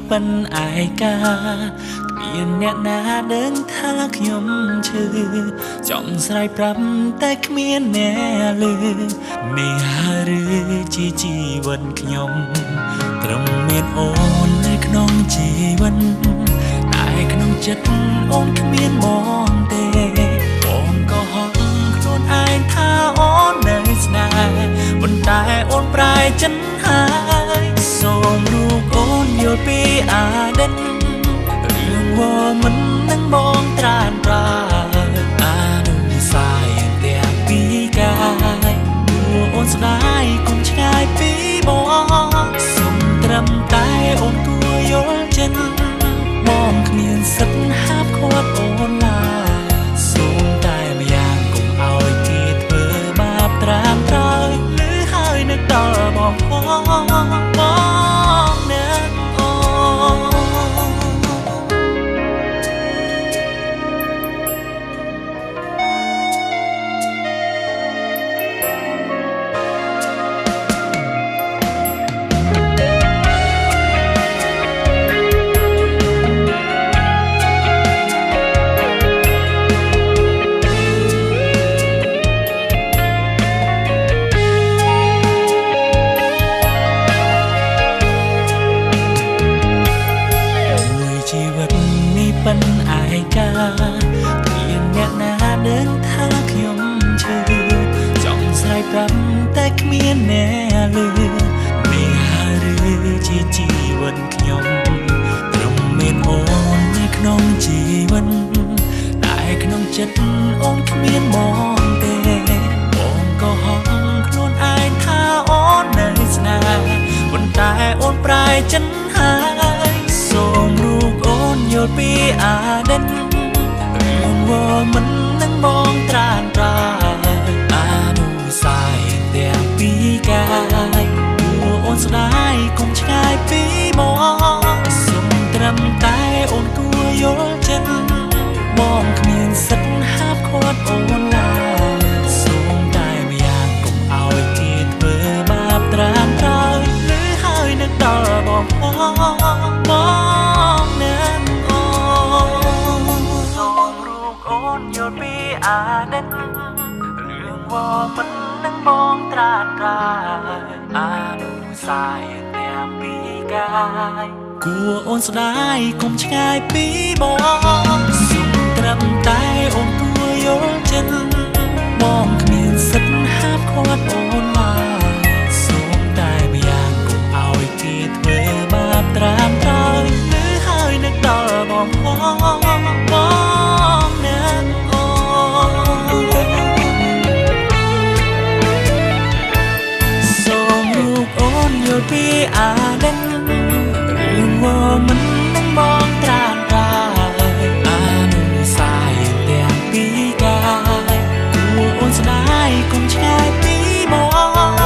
ប៉ុនអាយកាគ្មានអ្នកណាដឹងថាខ្ញុំឈឺចង់ស្រ័យប្រាប់តែគ្មានអ្នកឮនេះហើយឬជាជីវិតខ្ញុំត្រឹមមានអូននៅក្នុងជីវិតតែក្នុងចិត្តអូនគ្មានមកទេអូនក៏ហត់ខ្លួនឯងថាអូននៅស្នេហ៍ប៉ុន្តែអូនប្រែចិនហើយសូមរូបអូនយល់ពីអាដិតរឿងវមិននឹងបងត្រានត្រាអានុសាយទាំងពីកាយអូនស្ដាយកុំឆ្ងាយពីបងសុំត្រឹមតែអូនគួរយល់ចិត្តបងគ្មានសិទ្ធិហាមឃាត់អូនឡើយសូមតែម្យ៉ាងកុំឲ្យគេធ្វើបាបត្រាំត្រោយឬហើយនឹកដល់បងនឹងអូប៉ុនអាយកាគ្មានអ្នកណាដឹងថាខ្ញុំឈឺចង់ស្រ័យប្រាប់តែគ្មានអ្នកឮនេះហើយឬជាជីវិតខ្ញុំត្រឹមមានអូននៅក្នុងជីវិតតែក្នុងចិត្តអូនគ្មានមកទេអូនក៏ហត់ខ្លួនឯងថាអូននៅស្នេហ៍ប៉ុន្តែអូនប្រែចិនហើយសូមរូបអូនយល់ពីអាដិតរឿងវមិននឹងបងត្រានត្រាអានុសាយទាំងពីកាយអូនស្ដាយកុំឆ្ងាយពីបងសូមត្រឹមតែអូនគួរយល់ចិត្តបងគ្មានសិទ្ធិហាមឃាត់អូនឡើយសូមតែម្យ៉ាងកុំឲ្យគេធ្វើបាបត្រាំត្រោយឬហើយនឹកដល់បងនឹងសូមរូបអូនយល់ពីអាដិតរឿងវមិននឹងបងត្រាត្រាអានុសាយទាំងពីកាយគួរអូនស្ដាយកុំឆ្ងាយពីបងសូមត្រឹមតែអូនគួរយល់ចិត្តបងគ្មានសិទ្ធិហាមឃាត់អូនឡើយសូមតែម្យ៉ាងកុំឲ្យគេធ្វើបាបត្រាំត្រោយឬហើយនឹកដល់បងនឹងអូសូមរូបអូនយល់ពីអាដិតរឿងវមិននឹងបងត្រានត្រាអានុសាយទាំងពីកាយគួរអូនស្ដាយកុំឆ្ងាយពីបង